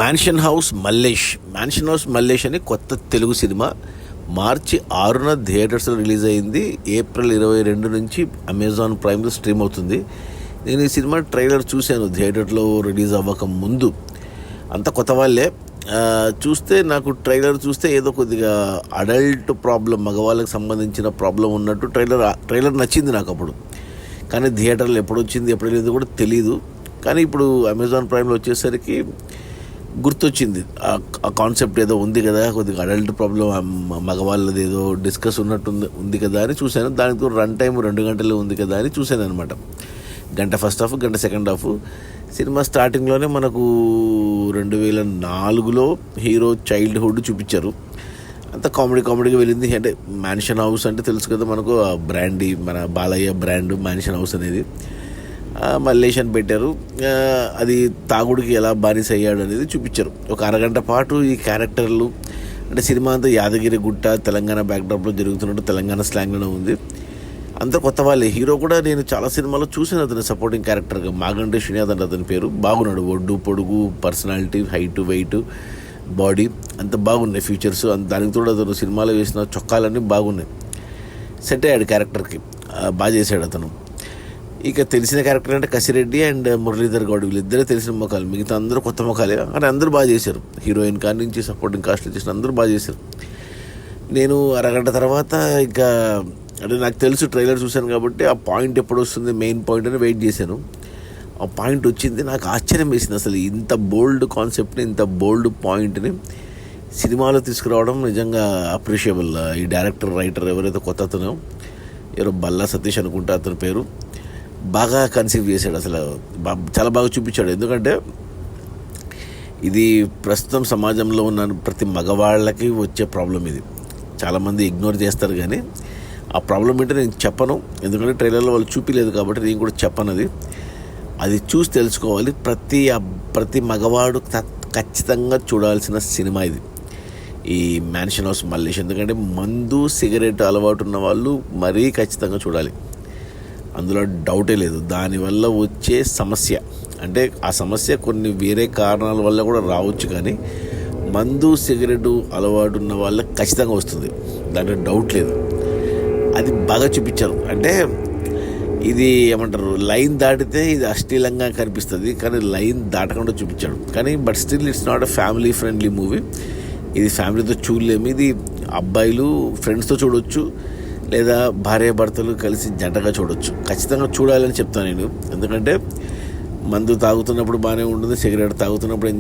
Mansion house Mallesh అని కొత్త Telugu cinema మార్చి 6న థియేటర్స్లో రిలీజ్ అయింది. ఏప్రిల్ 22 నుంచి అమెజాన్ ప్రైమ్లో స్ట్రీమ్ అవుతుంది. నేను ఈ సినిమా ట్రైలర్ చూశాను థియేటర్లో రిలీజ్ అవ్వక ముందు. అంత కొత్త వాళ్ళే చూస్తే నాకు ట్రైలర్ చూస్తే ఏదో కొద్దిగా అడల్ట్ ప్రాబ్లం, మగవాళ్ళకి సంబంధించిన ప్రాబ్లం ఉన్నట్టు ట్రైలర్ నచ్చింది నాకు అప్పుడు. కానీ థియేటర్లో ఎప్పుడు వచ్చింది ఎప్పుడు వెళ్ళింది కూడా తెలీదు. కానీ ఇప్పుడు అమెజాన్ ప్రైమ్లో వచ్చేసరికి గుర్తొచ్చింది, ఆ కాన్సెప్ట్ ఏదో ఉంది కదా, కొద్దిగా అడల్ట్ ప్రాబ్లం మగవాళ్ళది ఏదో డిస్కస్ ఉంది కదా అని చూశాను. దానికి రన్ టైం 2 గంటలు ఉంది కదా అని చూశాను అనమాట. గంట ఫస్ట్ హాఫ్, గంట సెకండ్ హాఫ్. సినిమా స్టార్టింగ్లోనే మనకు 2004లో హీరో చైల్డ్హుడ్ చూపించారు. అంత కామెడీగా వెళ్ళింది. అంటే మ్యాన్షన్ హౌస్ అంటే తెలుసు కదా మనకు, బ్రాండ్, మన బాలయ్య బ్రాండ్ మ్యాన్షన్ హౌస్ అనేది. మల్లేష్ అని పెట్టారు. అది తాగుడికి ఎలా బానిస అయ్యాడు అనేది చూపించారు. ఒక అరగంట పాటు ఈ క్యారెక్టర్లు, అంటే సినిమా అంతా యాదగిరి గుట్ట, తెలంగాణ బ్యాక్డ్రాప్లో జరుగుతున్నట్టు తెలంగాణ స్లాంగ్లోనే ఉంది. అంతా కొత్త వాళ్ళే. హీరో కూడా నేను చాలా సినిమాలో చూసాను అతని సపోర్టింగ్ క్యారెక్టర్గా. మాగంటి శ్రీనాథ్ అంటే అతని పేరు. బాగున్నాడు, ఒడ్డు పొడుగు, పర్సనాలిటీ, హైట్, వెయిట్, బాడీ అంత బాగున్నాయి ఫీచర్స్. దానికి కూడా అతను సినిమాలో వేసిన చొక్కాలన్నీ బాగున్నాయి. సెట్ అయ్యాడు క్యారెక్టర్కి, బాగా చేశాడు అతను. ఇక తెలిసిన క్యారెక్టర్ అంటే కసిరెడ్డి అండ్ మురళీధర్ గౌడ్, వీళ్ళిద్దరే తెలిసిన ముఖాలు. మిగతా అందరూ కొత్త ముఖాలే, కానీ అందరూ బాగా చేశారు. హీరోయిన్ కాడి నుంచి సపోర్టింగ్ కాస్ట్లు చేసిన అందరూ బాగా చేశారు. నేను అరగంట తర్వాత ఇంకా, అంటే నాకు తెలుసు ట్రైలర్ చూశాను కాబట్టి ఆ పాయింట్ ఎప్పుడు వస్తుంది, మెయిన్ పాయింట్ అని వెయిట్ చేశాను. ఆ పాయింట్ వచ్చింది. నాకు ఆశ్చర్యం వేసింది. అసలు ఇంత బోల్డ్ కాన్సెప్ట్ని, ఇంత బోల్డ్ పాయింట్ని సినిమాలో తీసుకురావడం నిజంగా అప్రిషియబుల్. ఈ డైరెక్టర్, రైటర్ ఎవరైతే కొత్త అతనో, ఎవరో బల్లా సతీష్ అనుకుంటా అతని పేరు, బాగా కన్సీవ్ చేశాడు. అసలు చాలా బాగా చూపించాడు. ఎందుకంటే ఇది ప్రస్తుతం సమాజంలో ఉన్న ప్రతి మగవాళ్ళకి వచ్చే ప్రాబ్లం. ఇది చాలామంది ఇగ్నోర్ చేస్తారు, కానీ ఆ ప్రాబ్లం ఏంటో నేను చెప్పను. ఎందుకంటే ట్రైలర్లో వాళ్ళు చూపించలేదు కాబట్టి నేను కూడా చెప్పను. అది చూసి తెలుసుకోవాలి. ప్రతి మగవాడు ఖచ్చితంగా చూడాల్సిన సినిమా ఇది, ఈ మ్యాన్షన్ హౌస్ మల్లేష్. ఎందుకంటే మందు, సిగరెట్ అలవాటు ఉన్న వాళ్ళు మరీ ఖచ్చితంగా చూడాలి. అందులో డౌటే లేదు. దానివల్ల వచ్చే సమస్య, అంటే ఆ సమస్య కొన్ని వేరే కారణాల వల్ల కూడా రావచ్చు, కానీ మందు, సిగరెట్ అలవాటు ఉన్న వాళ్ళకి ఖచ్చితంగా వస్తుంది, దాంట్లో డౌట్ లేదు. అది బాగా చూపించారు. అంటే ఇది ఏమంటారు, లైన్ దాటితే ఇది అశ్లీలంగా కనిపిస్తుంది, కానీ లైన్ దాటకుండా చూపించాడు. కానీ but still it's not a family friendly movie. ఇది ఫ్యామిలీతో చూడలేము. ఇది అబ్బాయిలు ఫ్రెండ్స్తో చూడవచ్చు, లేదా భార్యాభర్తలు కలిసి జంటగా చూడొచ్చు. ఖచ్చితంగా చూడాలని చెప్తాను నేను. ఎందుకంటే మందు తాగుతున్నప్పుడు బాగానే ఉంటుంది, సిగరెట్ తాగుతున్నప్పుడు